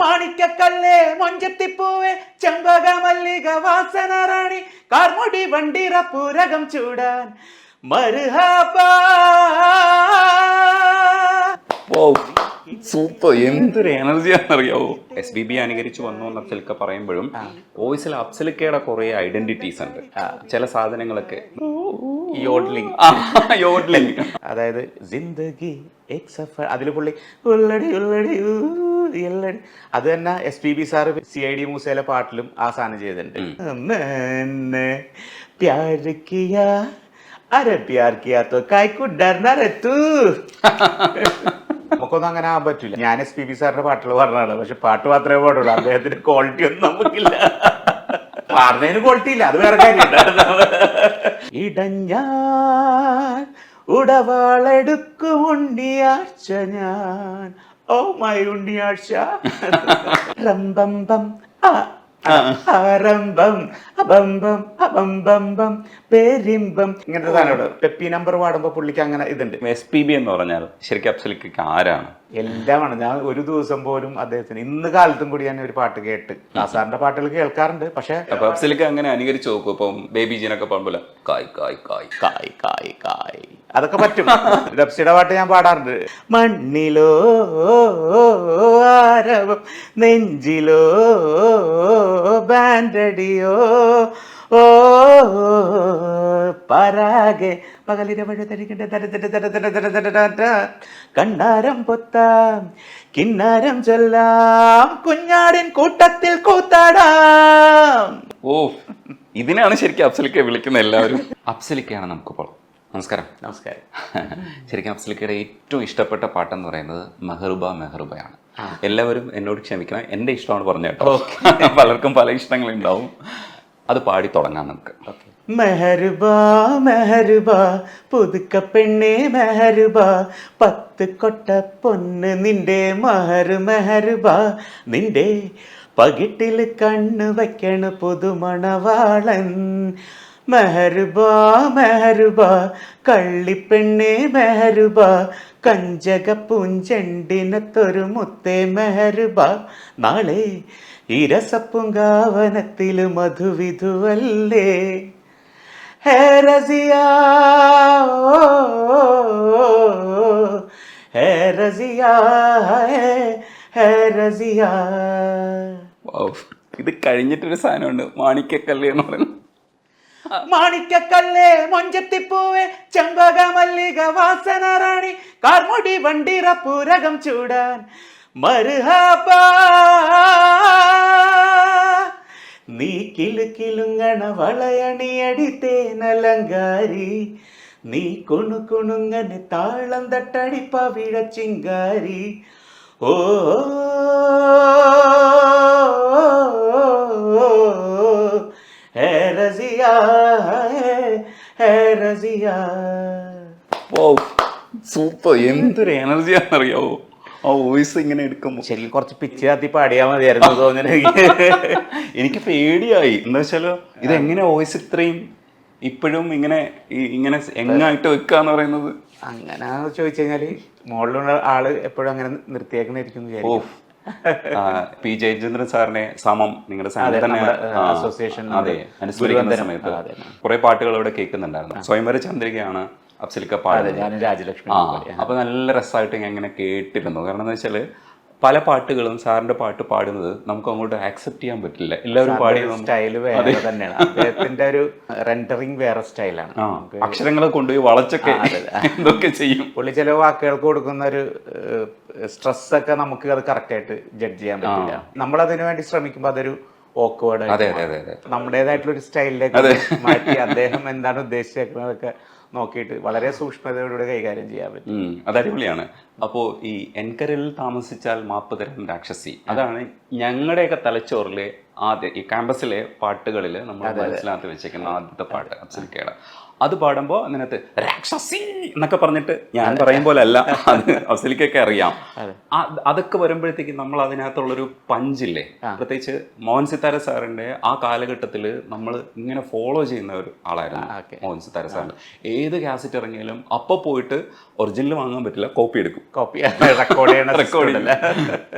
മാണിക്കക്കല്ലേ മൊഞ്ചത്തിപ്പൂവേ ചെമ്പക മല്ലിക വാസന റാണി കാർമുടി വണ്ടിറ പൂരകം ചൂടാൻ മർഹബാ. സൂപ്പർ, എന്തൊരു എനർജിയാണെന്നറിയാവോ. SBB അനുകരിച്ച് വന്നു എന്ന് അഫ്സലിക്ക പറയുമ്പോഴും വോയിസിൽ അഫ്സലിക്കയുടെ കുറെ ഐഡന്റിറ്റീസ് ഉണ്ട്. ചില സാധനങ്ങളൊക്കെ യോഡ്ലിംഗ്, അതായത് ജിന്ദഗി എക് സഫർ, അതിൽ പുള്ളി ഉള്ളടി ഉള്ളടി ഉള്ളടി, അത് തന്നെ SPB സാറ് CID മൂസയിലെ പാട്ടിലും ആ സാധനം ചെയ്തിട്ടുണ്ട്. मैंने प्यार किया अरे प्यार किया तो काय को डरना रे तू. നമുക്കൊന്നും അങ്ങനെ ആകാൻ പറ്റില്ല. ഞാൻ SPB സാറിന്റെ പാട്ടുകൾ പറഞ്ഞതാണ്, പക്ഷെ പാട്ട് മാത്രമേ പാടുള്ളൂ. അദ്ദേഹത്തിന്റെ ക്വാളിറ്റി ഒന്നും നമുക്കില്ല. പാടുന്നതിന് ക്വാളിറ്റി ഇല്ല, അത് വേറെ കാര്യമുണ്ട്. ഇടഞ്ഞാൻ ഉടവാളെടുക്കും ഉണ്ണിയാഴ്ച ഞാൻ, ഓ മൈ ഉണ്ണിയാഴ്ച റംബംബം ആരംഭം അബംബം അബംബം പേരിമ്പം, ഇങ്ങനത്തെ സാധനം. പെപ്പി നമ്പർ പാടുമ്പോ പുള്ളിക്ക് അങ്ങനെ ഇതുണ്ട്. SPB എന്ന് പറഞ്ഞാൽ ശരിക്കും അഫ്സലിക്ക ആരാണ്? എല്ലാമാണ്. ഞാൻ ഒരു ദിവസം പോലും അദ്ദേഹത്തിന് ഇന്ന് കാലത്തും കൂടി ഞാൻ ഒരു പാട്ട് കേട്ട്, സാറിന്റെ പാട്ടുകൾ കേൾക്കാറുണ്ട്. പക്ഷെ അഫ്സലിക്ക അങ്ങനെ അനുകരിച്ച് നോക്കും. ഇപ്പം ബേബി ജീനൊക്കെ പാടുമ്പോൾ കായ് കായ് കായ് കായ് കായ് കായ് അതൊക്കെ പറ്റും. ഡബ്സിയുടെ പാട്ട് ഞാൻ പാടാറുണ്ട്. മണ്ണിലോ ആരവം നെഞ്ചിലോ ബാൻഡടിയോ ഓ പരാഗെ പകലിരവഴ കണ്ണാരം പൊത്താം കിന്നാരം ചൊല്ലാം കുഞ്ഞാടിൻ കൂട്ടത്തിൽ കൂത്താടാം. ഓ, ഇതിനാണ് ശരിക്കും അഫ്സലിക്ക വിളിക്കുന്ന എല്ലാവരും. അഫ്സലിക്കയാണ് നമുക്കിപ്പോൾ. നമസ്കാരം. നമസ്കാരം. ശരിക്കും അഫ്സലിക്കയുടെ ഏറ്റവും ഇഷ്ടപ്പെട്ട പാട്ടെന്ന് പറയുന്നത് മെഹറുബയാണ്. എല്ലാവരും എന്നോട് ക്ഷമിക്കണം, എൻ്റെ ഇഷ്ടമാണ് പറഞ്ഞ കേട്ടോ. പലർക്കും പല ഇഷ്ടങ്ങളുണ്ടാവും. അത് പാടി തുടങ്ങാം നമുക്ക്. മെഹറുബാ മെഹറുബാ പുതുക്ക പെണ്ണേ മെഹറുബാ, 10 കൊട്ട പൊന്ന് നിന്റെ മഹറ് മെഹറുബാ, നിന്റെ പകിട്ടിൽ കണ്ണ് വയ്ക്കണ് പുതുമണവാളൻ. മെഹറുബാ മെഹറുബാ കള്ളിപ്പെണ്ണേ മെഹറുബാ, കഞ്ചക പൂഞ്ചെണ്ടിനത്തൊരു മുത്തേ മെഹറുബാ, നാളെ ഈ രസപ്പുങ്കാവനത്തില് മധുവിധുവല്ലേ. ഹേ റസിയ ഹേ റസിയ ഹേ റസിയ. ഇത് കഴിഞ്ഞിട്ടൊരു സാധനമുണ്ട്, മാണിക്കക്കല്ല് എന്ന് പറയുന്നത്. മാണിക്കക്കല്ലേ മൊഞ്ചത്തിപ്പൂവേ ചെമ്പക മല്ലിക വാസന റാണി കാർമുടി വണ്ടിറ പൂരകം ചൂടാൻ മർഹബാ. നീ കിലുകിലുങ്ങണ വളയണിയടി തേനലങ്കാരി, നീ കുണുകുണുങ്ങനെ താളം തട്ടടി പവിഴ ചിങ്കാരി. ഓ ഹേ റസിയ ഹേ റസിയ. സൂപ്പർ, എന്തൊരു എനർജിയാണെന്നറിയാവോ ആ വോയിസ് ഇങ്ങനെ എടുക്കുമ്പോൾ. ശരിക്കും കുറച്ച് പിച്ച് കത്തി പാടിയാൽ മതിയായിരുന്നു തോന്നുന്നു. എനിക്ക് പേടിയായി. എന്താ വെച്ചാൽ ഇതെങ്ങനെ വോയിസ് ഇത്രയും ഇപ്പോഴും ഇങ്ങനെ എങ്ങായിട്ട് വെക്കാന്ന് പറയുന്നത്. അങ്ങനെ ചോദിച്ചു കഴിഞ്ഞാല് മുകളിലുള്ള ആള് എപ്പോഴും അങ്ങനെ നിർത്തിയേക്കണിരിക്കുന്നു. P. ജയചന്ദ്രൻ സാറിനെ സമം നിങ്ങളുടെ അസോസിയേഷൻ അനുസ്മരിക്കുന്ന സമയത്ത് കുറെ പാട്ടുകൾ അവിടെ കേൾക്കുന്നുണ്ടായിരുന്നു. സ്വയംവര ചന്ദ്രികയാണ് അഫ്സലിക്ക പാടുന്നത്. രാജലക്ഷ്മി. അപ്പൊ നല്ല രസമായിട്ട് ഞാൻ ഇങ്ങനെ കേട്ടിരുന്നു. കാരണം എന്താ വെച്ചാല് പല പാട്ടുകളും സാറിന്റെ പാട്ട് പാടുന്നത് നമുക്ക് അങ്ങോട്ട് ആക്സെപ്റ്റ് ചെയ്യാൻ പറ്റില്ല. എല്ലാവരും പാടിയ സ്റ്റൈല് വേറെ തന്നെയാണ്. അദ്ദേഹത്തിന്റെ ഒരു റെൻഡറിങ് വേറെ സ്റ്റൈലാണ്. അക്ഷരങ്ങളെ കൊണ്ടുപോയി വളച്ചൊക്കെ എന്തൊക്കെ ചെയ്യും പുള്ളി. ചില വാക്കുകൾക്ക് കൊടുക്കുന്ന ഒരു സ്ട്രെസ് ഒക്കെ നമുക്ക് അത് കറക്റ്റ് ആയിട്ട് ജഡ്ജ് ചെയ്യാൻ പറ്റില്ല. നമ്മൾ അതിനു വേണ്ടി ശ്രമിക്കുമ്പോൾ അതൊരു ഓക്വേർഡ്, നമ്മുടേതായിട്ടുള്ള ഒരു സ്റ്റൈലിലേക്ക് മാറ്റി അദ്ദേഹം എന്താണ് ഉദ്ദേശിച്ചേക്കുന്നതൊക്കെ നോക്കിയിട്ട് വളരെ സൂക്ഷ്മതയോടുകൂടി കൈകാര്യം ചെയ്യാൻ പറ്റും. അത് അടിപൊളിയാണ്. അപ്പോൾ ഈ എൻകരയിൽ താമസിച്ചാൽ മാപ്പ് തരം രാക്ഷസി, അതാണ് ഞങ്ങളുടെയൊക്കെ തലച്ചോറിലെ ആദ്യം ഈ ക്യാമ്പസിലെ പാട്ടുകളിൽ നമ്മൾ മനസ്സിലാക്കി വെച്ചേക്കുന്ന ആദ്യത്തെ പാട്ട് അഫ്സലിക്കയുടെ. അത് പാടുമ്പോൾ അതിനകത്ത് രാക്ഷസി എന്നൊക്കെ പറഞ്ഞിട്ട് ഞാൻ പറയും പോലെ അല്ല, അത് അഫ്സലിക്കൊക്കെ അറിയാം. അതൊക്കെ വരുമ്പോഴത്തേക്കും നമ്മൾ അതിനകത്തുള്ളൊരു പഞ്ചില്ലേ, പ്രത്യേകിച്ച് മോഹൻ സിത്താര സാറിന്റെ ആ കാലഘട്ടത്തിൽ നമ്മൾ ഇങ്ങനെ ഫോളോ ചെയ്യുന്ന ഒരു ആളായിരുന്നു മോഹൻ സിത്താര സാറിന്റെ. ഏത് കാസറ്റ് ഇറങ്ങിയാലും അപ്പൊ പോയിട്ട് ഒറിജിനൽ വാങ്ങാൻ പറ്റില്ല, കോപ്പി എടുക്കും, റെക്കോർഡ്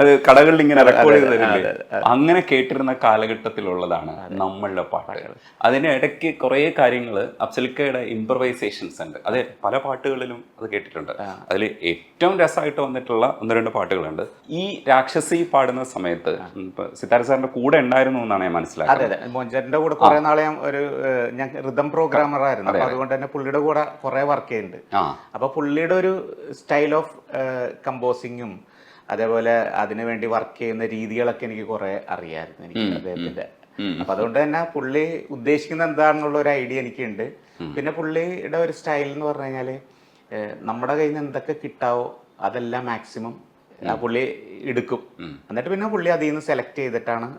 അത് കടകളിൽ ഇങ്ങനെ റെക്കോർഡ് ചെയ്ത് തരില്ലേ. അങ്ങനെ കേട്ടിരുന്ന കാലഘട്ടത്തിലുള്ളതാണ് നമ്മളുടെ പാട്ടുകൾ. അതിന് ഇടയ്ക്ക് കുറേ കാര്യങ്ങൾ അഫ്സലിക്കയുടെ ഇംപ്രവൈസേഷൻസ് ഉണ്ട്. അത് പല പാട്ടുകളിലും അത് കേട്ടിട്ടുണ്ട്. അതിൽ ഏറ്റവും രസമായിട്ട് വന്നിട്ടുള്ള 1-2 പാട്ടുകളുണ്ട്. ഈ രാക്ഷസി പാടുന്ന സമയത്ത് സിത്താര സാറിന്റെ കൂടെ ഉണ്ടായിരുന്നു എന്നാണ് ഞാൻ മനസ്സിലാക്കുന്നത്. അതെ, മോഹൻചേട്ടന്റെ കൂടെ കുറെ നാളെ ഞാൻ റിതം പ്രോഗ്രാമർ ആയിരുന്നു. അപ്പൊ അതുകൊണ്ട് തന്നെ പുള്ളിയുടെ കൂടെ കുറെ വർക്ക് ചെയ്യുന്നുണ്ട്. അപ്പൊ പുള്ളിയുടെ ഒരു സ്റ്റൈൽ ഓഫ് കമ്പോസിങ്ങും അതേപോലെ അതിനു വേണ്ടി വർക്ക് ചെയ്യുന്ന രീതികളൊക്കെ എനിക്ക് കുറെ അറിയാമായിരുന്നു എനിക്ക് അദ്ദേഹത്തിന്റെ. അപ്പൊ അതുകൊണ്ട് തന്നെ പുള്ളി ഉദ്ദേശിക്കുന്ന എന്താണെന്നുള്ള ഒരു ഐഡിയ എനിക്കുണ്ട്. പിന്നെ പുള്ളിയുടെ ഒരു സ്റ്റൈൽ എന്ന് പറഞ്ഞു കഴിഞ്ഞാല് നമ്മുടെ കയ്യിൽ നിന്ന് എന്തൊക്കെ കിട്ടാവോ അതെല്ലാം മാക്സിമം പുള്ളി എടുക്കും. എന്നിട്ട് പിന്നെ പുള്ളി അതിൽ നിന്ന് സെലക്ട് ചെയ്തിട്ടാണ്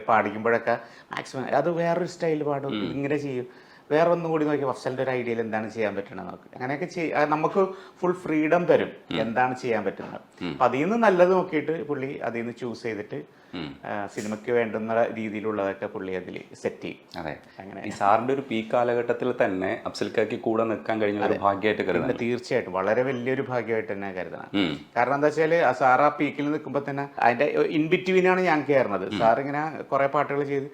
പാടിക്കുമ്പോഴൊക്കെ മാക്സിമം അത് വേറൊരു സ്റ്റൈൽ പാടും, ഇങ്ങനെ ചെയ്യും, വേറെ ഒന്നും കൂടി നോക്കി ഫസ്റ്റിൻ്റെ ഒരു ഐഡിയയിൽ എന്താണ് ചെയ്യാൻ പറ്റണത് നോക്കി അങ്ങനെയൊക്കെ നമുക്ക് ഫുൾ ഫ്രീഡം തരും എന്താണ് ചെയ്യാൻ പറ്റുന്നത്. അപ്പം അതിൽ നിന്ന് നല്ലത് നോക്കിയിട്ട് പുള്ളി അതിൽ നിന്ന് ചൂസ് ചെയ്തിട്ട് സിനിമയ്ക്ക് വേണ്ടുന്ന രീതിയിലുള്ളതൊക്കെ പുള്ളി അതിൽ സെറ്റ് ചെയ്യും. അതെ, അങ്ങനെ ഈ സാറിന്റെ ഒരു പീക്ക് കാലഘട്ടത്തിൽ തന്നെ അഫ്സൽക്കാക്ക് കൂടെ നിൽക്കാൻ കഴിഞ്ഞ ഒരു ഭാഗ്യമായിട്ട് കരുതുന്നത്. തീർച്ചയായിട്ടും വളരെ വലിയൊരു ഭാഗ്യമായിട്ട് തന്നെ കരുതണം. കാരണം എന്താ വെച്ചാൽ സാർ ആ പീക്കിൽ നിൽക്കുമ്പോൾ തന്നെ അതിന്റെ ഇൻ ബിറ്റ്വീനാണ് ഞാൻ കയറുന്നത്. സാർ ഇങ്ങനെ കുറെ പാട്ടുകൾ ചെയ്ത്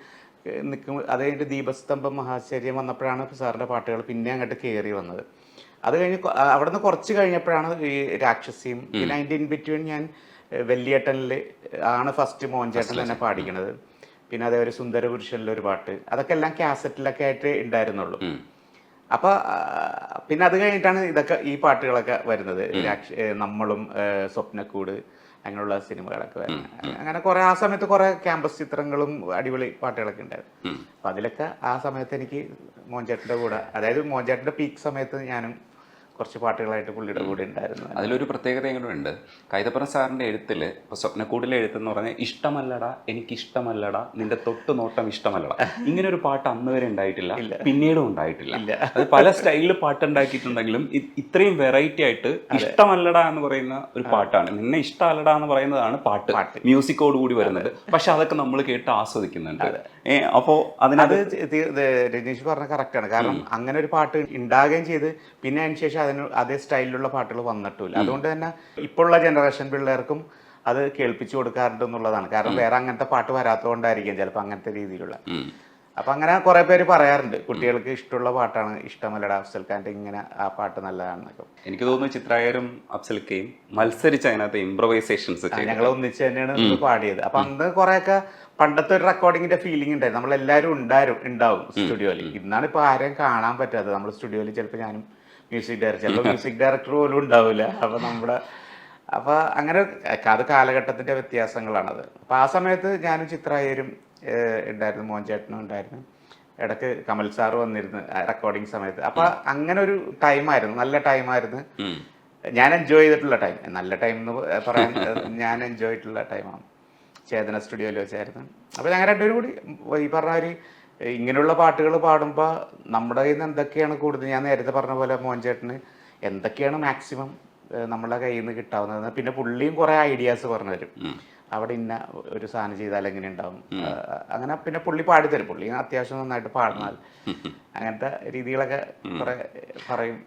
നിൽക്കുമ്പോൾ അത് കഴിഞ്ഞിട്ട് ദീപസ്തംഭം മഹാശ്ചര്യം വന്നപ്പോഴാണ് സാറിന്റെ പാട്ടുകൾ പിന്നെ അങ്ങോട്ട് കയറി വന്നത്. അത് കഴിഞ്ഞ് അവിടെ നിന്ന് കുറച്ച് കഴിഞ്ഞപ്പോഴാണ് ഈ രാക്ഷസിയും. പിന്നെ അതിന്റെ ഇൻ ബിറ്റ്വീൻ ഞാൻ വെള്ളിയേട്ടനിൽ ആണ് ഫസ്റ്റ് മോഹൻചേട്ടൻ തന്നെ പാടിക്കണത്. പിന്നെ അതേപോലെ സുന്ദരപുരുഷനിലൊരു പാട്ട്, അതൊക്കെ എല്ലാം കാസറ്റിലൊക്കെ ആയിട്ട് ഉണ്ടായിരുന്നുള്ളൂ. അപ്പൊ പിന്നെ അത് കഴിഞ്ഞിട്ടാണ് ഇതൊക്കെ ഈ പാട്ടുകളൊക്കെ വരുന്നത്. നമ്മളും സ്വപ്നക്കൂട് അങ്ങനെയുള്ള സിനിമകളൊക്കെ വരുന്നത്. അങ്ങനെ കുറെ ആ സമയത്ത് കുറെ ക്യാമ്പസ് ചിത്രങ്ങളും അടിപൊളി പാട്ടുകളൊക്കെ ഉണ്ടായിരുന്നു. അപ്പൊ അതിലൊക്കെ ആ സമയത്ത് എനിക്ക് മോഹൻചേട്ടന്റെ കൂടെ, അതായത് മോഹൻചേട്ടന്റെ പീക്ക് സമയത്ത് ഞാനും കുറച്ച് പാട്ടുകളായിട്ട് പുള്ളിയുടെ കൂടെ ഉണ്ടായിരുന്നു. അതിലൊരു പ്രത്യേകത എങ്ങനെയുണ്ട്, കൈതപ്പുറം സാറിന്റെ എഴുത്തിൽ ഇപ്പൊ സ്വപ്നക്കൂടിലെ എഴുത്തെന്ന് പറഞ്ഞാൽ ഇഷ്ടമല്ലടാ എനിക്കിഷ്ടമല്ലടാ നിന്റെ തൊട്ട് നോട്ടം ഇഷ്ടമല്ലടാ, ഇങ്ങനെ ഒരു പാട്ട് അന്ന് വരെ ഉണ്ടായിട്ടില്ല, പിന്നീടും ഉണ്ടായിട്ടില്ല. അത് പല സ്റ്റൈലിൽ പാട്ടുണ്ടാക്കിയിട്ടുണ്ടെങ്കിലും ഇത്രയും വെറൈറ്റി ആയിട്ട് ഇഷ്ടമല്ലടാ എന്ന് പറയുന്ന ഒരു പാട്ടാണ്, നിന്നെ ഇഷ്ടമല്ലടാ എന്ന് പറയുന്നതാണ് പാട്ട്, മ്യൂസിക്കോട് കൂടി വരുന്നത്. പക്ഷെ അതൊക്കെ നമ്മൾ കേട്ട് ആസ്വദിക്കുന്നുണ്ട്. അപ്പോ അതിനത് രജനീഷ് പറഞ്ഞ കറക്റ്റാണ്. കാരണം അങ്ങനെ ഒരു പാട്ട് ഉണ്ടാകുകയും ചെയ്ത് പിന്നെ അതിന് ശേഷം അതേ സ്റ്റൈലിലുള്ള പാട്ടുകൾ വന്നിട്ടില്ല. അതുകൊണ്ട് തന്നെ ഇപ്പോഴുള്ള ജനറേഷൻ പിള്ളേർക്കും അത് കേൾപ്പിച്ചു കൊടുക്കാറുണ്ട് എന്നുള്ളതാണ്. കാരണം വേറെ അങ്ങനത്തെ പാട്ട് വരാത്തതുകൊണ്ടായിരിക്കും ചിലപ്പോൾ അങ്ങനത്തെ രീതിയിലുള്ള. അപ്പൊ അങ്ങനെ കുറെ പേര് പറയാറുണ്ട് കുട്ടികൾക്ക് ഇഷ്ടമുള്ള പാട്ടാണ് ഇഷ്ടമല്ലടാ അഫ്സൽ ഖാന്റെ ഇങ്ങനെ ആ പാട്ട് നല്ലതാണെന്നൊക്കെ. എനിക്ക് തോന്നുന്നു ചിത്രായരും അഫ്സൽക്കയും മത്സരിച്ച് അതിനകത്ത് ഇംപ്രവൈസേഷൻസ് ഞങ്ങൾ ഒന്നിച്ച് തന്നെയാണ് പാടിയത്. അപ്പൊ അന്ന് കുറെയൊക്കെ പണ്ടത്തെ ഒരു റെക്കോർഡിങ്ങിന്റെ ഫീലിംഗ് ഉണ്ടായിരുന്നു. നമ്മളെല്ലാവരും ഉണ്ടാവും സ്റ്റുഡിയോയിൽ. ഇന്നാണ് ഇപ്പൊ ആരെയും കാണാൻ പറ്റാത്തത്. നമ്മൾ സ്റ്റുഡിയോയിൽ ചിലപ്പോൾ ഞാനും മ്യൂസിക് ഡയറക്ടർ, ചിലപ്പോൾ മ്യൂസിക് ഡയറക്ടർ പോലും ഉണ്ടാവില്ല. അപ്പൊ അങ്ങനെ അത് കാലഘട്ടത്തിന്റെ വ്യത്യാസങ്ങളാണത്. അപ്പൊ ആ സമയത്ത് ഞാനും ചിത്രായരും ഉണ്ടായിരുന്നു, മോഹൻചേട്ടനും ഉണ്ടായിരുന്നു, ഇടയ്ക്ക് കമൽ സാറ് വന്നിരുന്നു റെക്കോർഡിങ് സമയത്ത്. അപ്പൊ അങ്ങനെ ഒരു ടൈമായിരുന്നു, നല്ല ടൈമായിരുന്നു. ഞാൻ എൻജോയ് ചെയ്തിട്ടുള്ള ടൈം, നല്ല ടൈം എന്ന് പറയാൻ ഞാൻ എൻജോയ് ചെയ്തിട്ടുള്ള ടൈമാണ്. ചേതന സ്റ്റുഡിയോയിൽ വെച്ചായിരുന്നു. അപ്പൊ ഞങ്ങൾ രണ്ടുപേരും കൂടി ഈ പറഞ്ഞ ഒരു ഇങ്ങനെയുള്ള പാട്ടുകൾ പാടുമ്പോൾ നമ്മുടെ കയ്യിൽ നിന്ന് എന്തൊക്കെയാണ് കൂടുതൽ, ഞാൻ നേരത്തെ പറഞ്ഞ പോലെ മോഹൻചേട്ടന് എന്തൊക്കെയാണ് മാക്സിമം നമ്മളെ കയ്യിൽ നിന്ന് കിട്ടാവുന്നത്. പിന്നെ പുള്ളിയും കുറെ ഐഡിയാസ് പറഞ്ഞു തരും, അവിടെ ഇന്ന ഒരു സാധനം ചെയ്താൽ എങ്ങനെ ഉണ്ടാവും അങ്ങനെ. പിന്നെ പുള്ളി പാടിത്തരും, പുള്ളി അത്യാവശ്യം നന്നായിട്ട് പാടുന്നാൽ അങ്ങനത്തെ രീതികളൊക്കെ കുറെ പറയും.